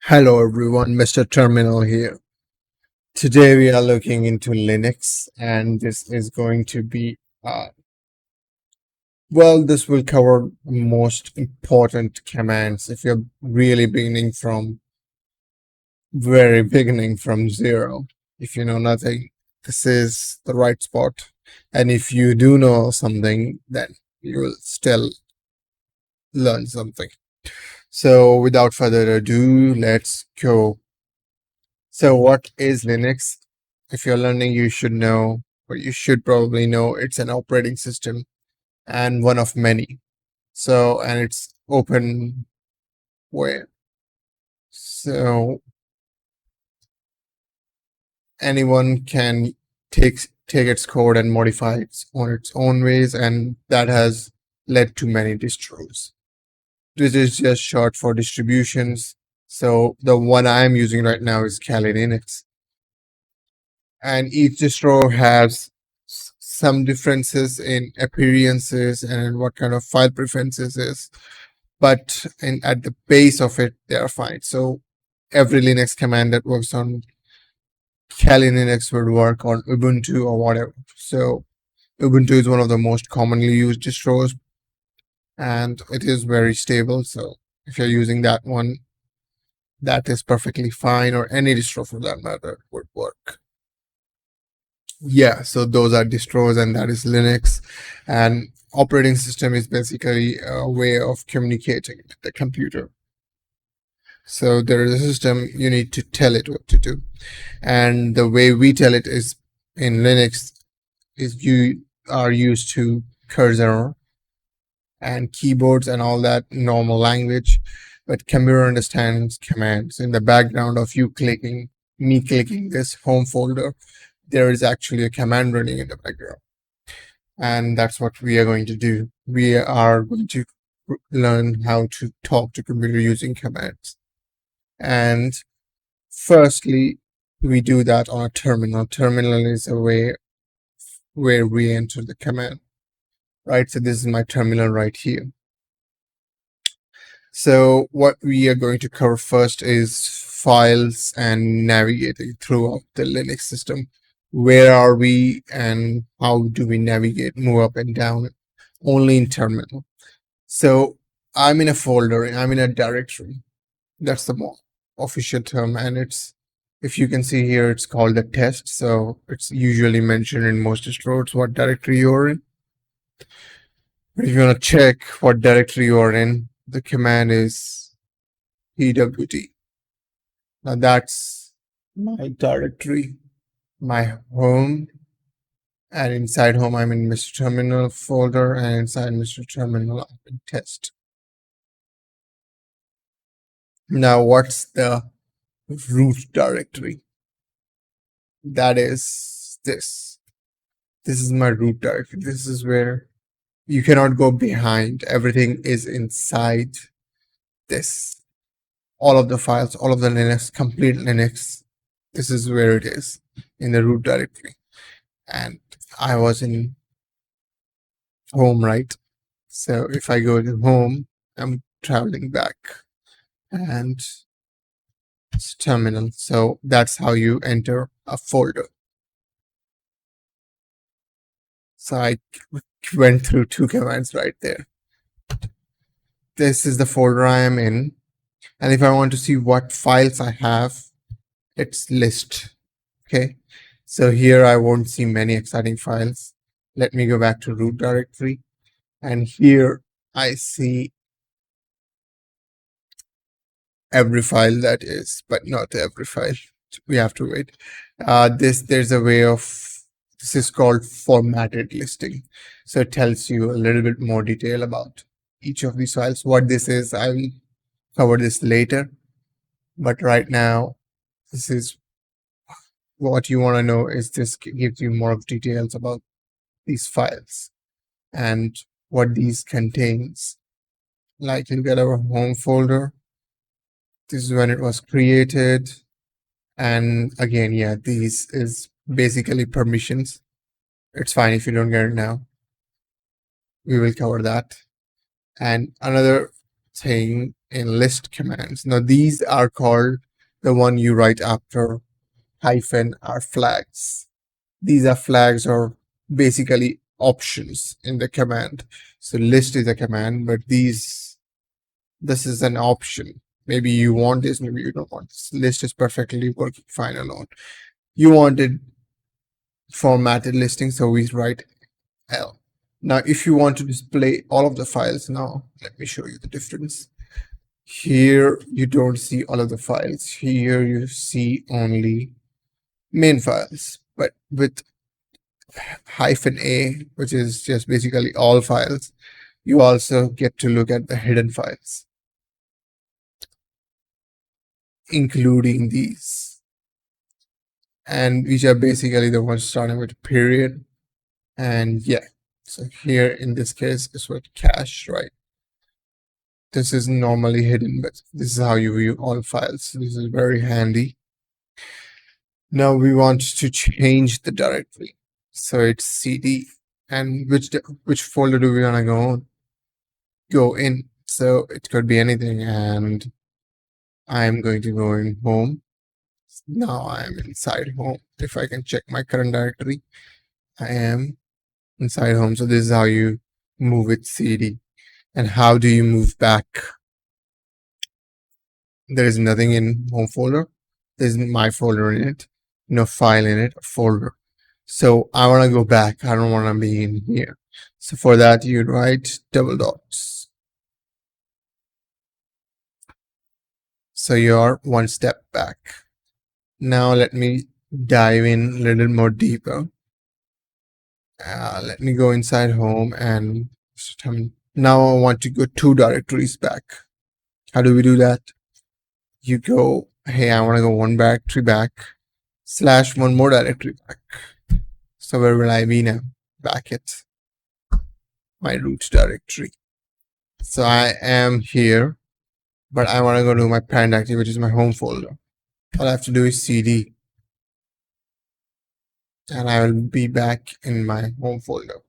Hello everyone, Mr. Terminal here. Today we are looking into Linux and this is going to be, this will cover most important commands if you're really beginning from very beginning from zero. If you know nothing, this is the right spot. And if you do know something, then you will still learn something. So without further ado, let's go. So what is Linux? If you're learning, you should know, or you should probably know, it's an operating system and one of many. So, and it's open where. So anyone can take its code and modify it on its own ways, and that has led to many distros. This is just short for distributions. So the one I'm using right now is Kali Linux. And each distro has some differences in appearances and what kind of file preferences is, but at the base of it, they are fine. So every Linux command that works on Kali Linux would work on Ubuntu or whatever. So Ubuntu is one of the most commonly used distros, and it is very stable. So if you're using that one, that is perfectly fine, or any distro for that matter would work. Yeah, so those are distros, and that is Linux. And operating system is basically a way of communicating with the computer. So there is a system, you need to tell it what to do. And the way we tell it is in Linux is you are used to cursor and keyboards and all that normal language, but computer understands commands. In the background of me clicking this home folder, there is actually a command running in the background. And that's what we are going to do. We are going to learn how to talk to computer using commands. And firstly, we do that on a terminal. Terminal is a way where we enter the command, right? So this is my terminal right here. So what we are going to cover first is files and navigating throughout the Linux system. Where are we and how do we navigate, move up and down only in terminal. So I'm in a folder, I'm in a directory. That's the more official term, and it's, if you can see here, it's called the test. So it's usually mentioned in most distros what directory you're in. But if you want to check what directory you are in, the command is pwd. Now that's my directory, my home, and inside home I'm in Mr. Terminal folder, and inside Mr. Terminal I'm in test. Now what's the root directory? That is this. This is my root directory. This is where you cannot go behind. Everything is inside this. All of the files, all of the Linux, complete Linux. This is where it is in the root directory. And I was in home, right? So if I go to home, I'm traveling back, and it's terminal. So that's how you enter a folder. So I went through two commands right there. This is the folder I am in. And if I want to see what files I have, it's list. Okay. So here I won't see many exciting files. Let me go back to root directory. And here I see every file that is, but not every file. We have to wait. There's a way of, this is called formatted listing. So it tells you a little bit more detail about each of these files. What this is, I will cover this later. But right now, this is what you want to know, is this gives you more of details about these files and what these contains. Like, look at our home folder. This is when it was created. And again, yeah, these is basically permissions. It's fine if you don't get it now. We will cover that. And another thing in list commands. Now these are called the one you write after hyphen are flags. These are flags or basically options in the command. So list is a command, but this is an option. Maybe you want this, maybe you don't want this. List is perfectly working fine alone. You wanted formatted listing, so we write L. Now, if you want to display all of the files, now let me show you the difference. Here you don't see all of the files. Here you see only main files, but with hyphen A, which is just basically all files, you also get to look at the hidden files, including these, and which are basically the ones starting with period. And yeah, so here in this case is with cache, right? This is normally hidden, but this is how you view all files. This is very handy. Now we want to change the directory. So it's cd, and which folder do we want to go in? So it could be anything, and I'm going to go in home. Now I'm inside home. If I can check my current directory, I am inside home. So this is how you move with cd. And how do you move back? There is nothing in home folder. There's my folder in it, no file in it, folder. So I want to go back. I don't want to be in here. So for that, you write double dots. So you're one step back. Now let me dive in a little more deeper. Let me go inside home, and now I want to go 2 directories back. How do we do that? You go, hey, I want to go 1 directory back / 1 more directory back. So where will I be now? Back at my root directory. So I am here, but I want to go to my parent directory, which is my home folder. All I have to do is cd, and I will be back in my home folder.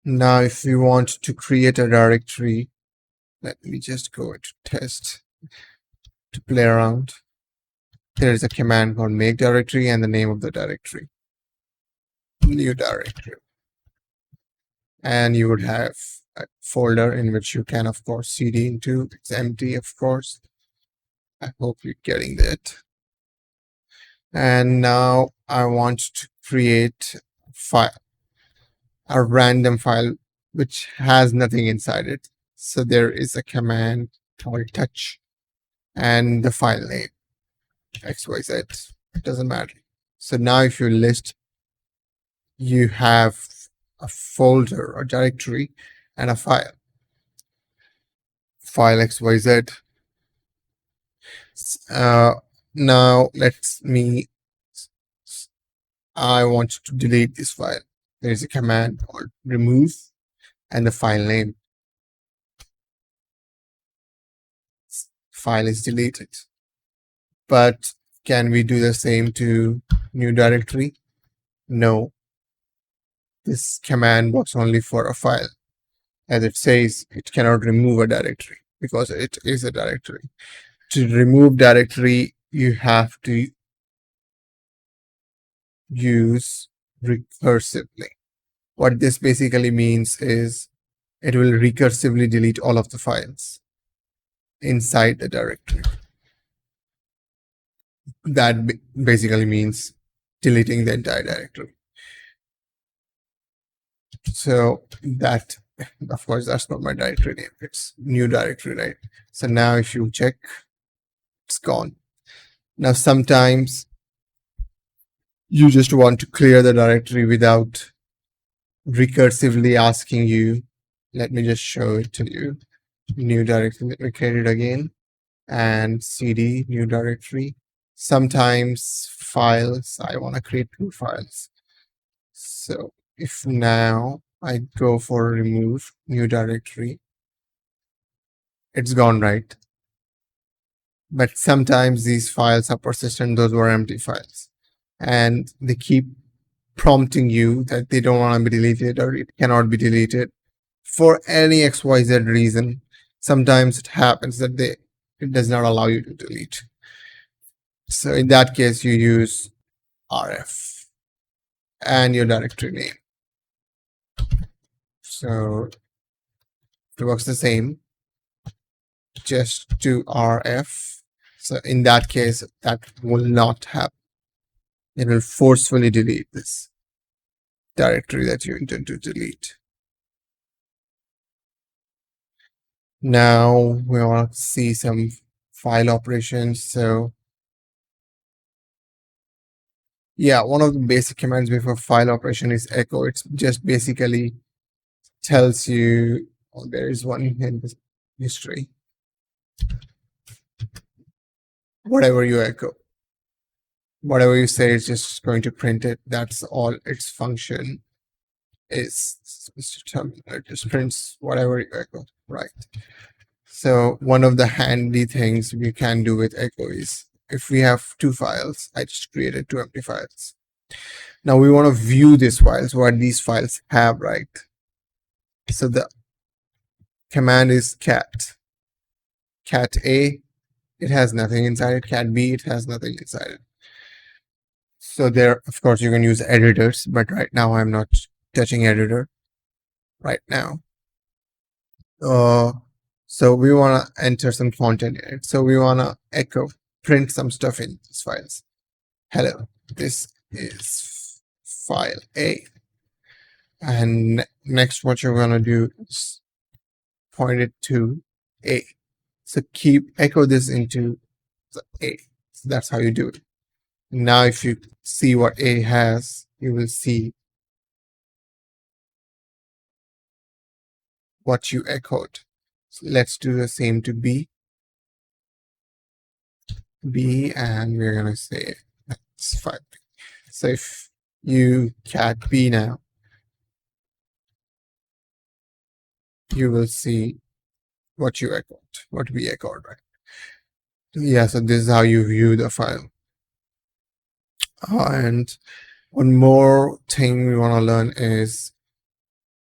Now, if we want to create a directory, let me just go to test to play around. There is a command called make directory and the name of the directory, new directory. And you would have a folder in which you can, of course, cd into. It's empty, of course. I hope you're getting that. And now I want to create a file, a random file which has nothing inside it. So there is a command called touch and the file name XYZ. It doesn't matter. So now if you list, you have a folder or directory and a file XYZ. Now I want to delete this file. There is a command called remove and the file name. File is deleted. But can we do the same to new directory? No. This command works only for a file. As it says, it cannot remove a directory because it is a directory. To remove directory, you have to use recursively. What this basically means is it will recursively delete all of the files inside the directory. That basically means deleting the entire directory. So that, of course, that's not my directory name. It's new directory, right? So now if you check, it's gone. Now, sometimes you just want to clear the directory without recursively asking you. Let me just show it to you. New directory, let me create it again, and cd new directory. Sometimes files, I want to create 2 files. So if now I go for remove new directory, it's gone, right? but sometimes these files are persistent, those were empty files, and they keep prompting you that they don't want to be deleted or it cannot be deleted for any XYZ reason. Sometimes it happens that it does not allow you to delete. So in that case, you use RF and your directory name. So it works the same. Just do RF. So in that case, that will not happen. It will forcefully delete this directory that you intend to delete. Now we want to see some file operations. So yeah, one of the basic commands before file operation is echo. It's just basically tells you, oh, there is one in this history. Whatever you echo, whatever you say, it's just going to print it. That's all its function is. It just prints whatever you echo, right? So one of the handy things we can do with echo is if we have two files, I just created two empty files. Now we want to view these files, what these files have, right? So the command is cat A, it has nothing inside it. Cat B, it has nothing inside it. So there, of course, you can use editors, but right now I'm not touching editor right now. So we want to enter some content in it. So we want to echo, print some stuff in these files. Hello, this is file A. And next, what you're going to do is point it to A. So keep echo this into the A. So that's how you do it. Now, if you see what A has, you will see what you echoed. So let's do the same to B. And we're going to say that's 5. So if you cat B now, you will see what you echoed, what we echoed, right? Yeah, so this is how you view the file. And one more thing we want to learn is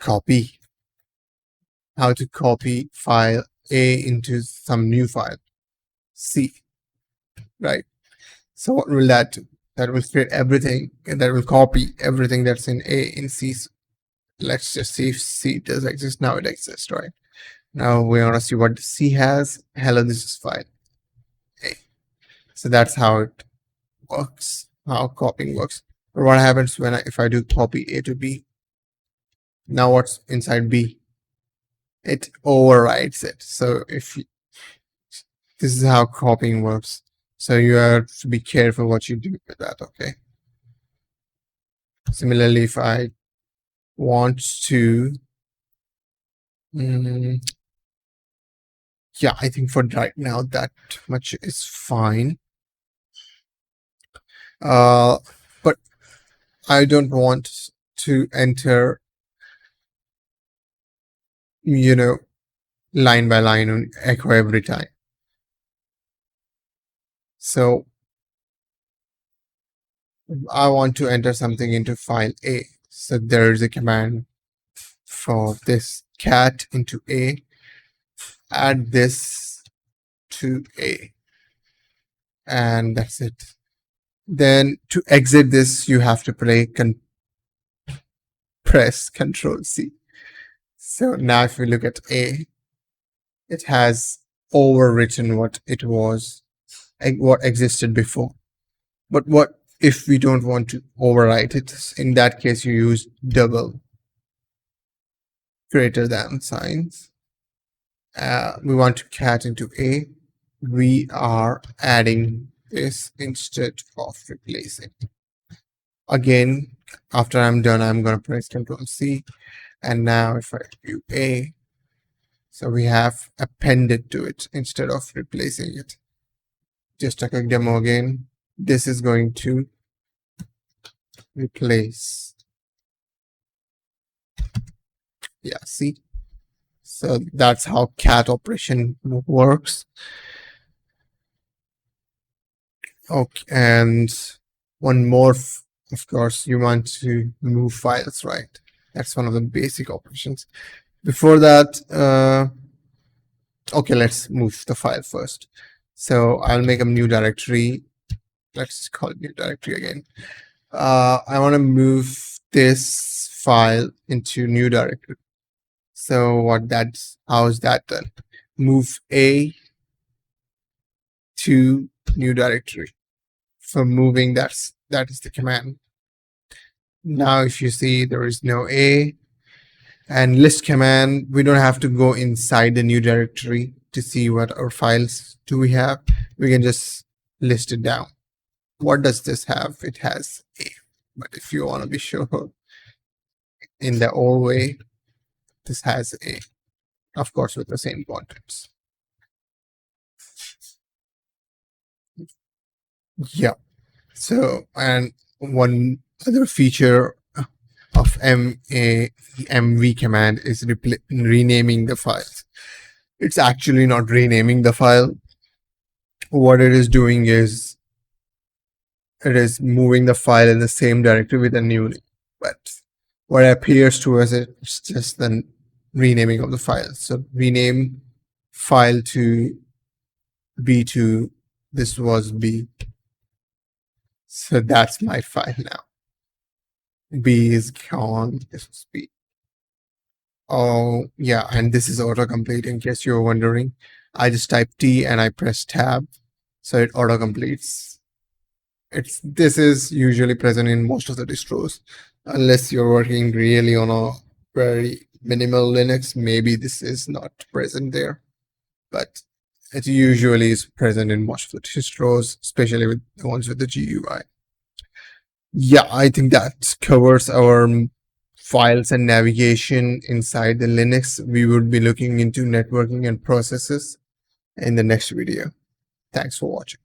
copy. How to copy file A into some new file, C, right? So what will that do? That will create everything, and that will copy everything that's in A in C. Let's just see if C does exist. Now it exists, right? Now we want to see what C has. Hello, this is file A. So that's how it works, how copying works. But what happens when if I do copy A to B? Now what's inside B? It overrides it. So if you, this is how copying works. So you have to be careful what you do with that, okay? Similarly, if I want to, yeah, I think for right now, that much is fine. But I don't want to enter, line by line and echo every time. So I want to enter something into file A. So there is a command for this cat into A, add this to A, and that's it. Then to exit this, you have to press Control C. So now if we look at A, it has overwritten what it was, what existed before. But what if we don't want to overwrite it? In that case, you use double greater than signs. We want to cat into A. We are adding this instead of replacing. Again, after I'm done, I'm going to press Control C. And now if I do A, so we have appended to it instead of replacing it. Just a quick demo again. This is going to replace. Yeah, see? So that's how cat operation works. Okay, and one more, of course, you want to move files, right? That's one of the basic operations. Before that, okay, let's move the file first. So I'll make a new directory. Let's call it new directory again. I want to move this file into new directory. So how is that done? Move A to new directory. For moving, that is the command. Now, if you see, there is no A, and list command, we don't have to go inside the new directory to see what our files do we have. We can just list it down. What does this have? It has A. But if you want to be sure, in the old way, this has A, of course, with the same contents. Yeah. So, and one other feature of mv command is renaming the files. It's actually not renaming the file. What it is doing is it is moving the file in the same directory with a new name. But what appears to us, it's just the renaming of the file. So rename file to B2. This was B. So that's my file now. B is gone. This was B. Oh, yeah. And this is autocomplete in case you're wondering. I just type T and I press tab. So it autocompletes. This is usually present in most of the distros. Unless you're working really on a very minimal Linux, maybe this is not present there. But it usually is present in most of the distros, especially with the ones with the GUI. Yeah, I think that covers our files and navigation inside the Linux. We would be looking into networking and processes in the next video. Thanks for watching.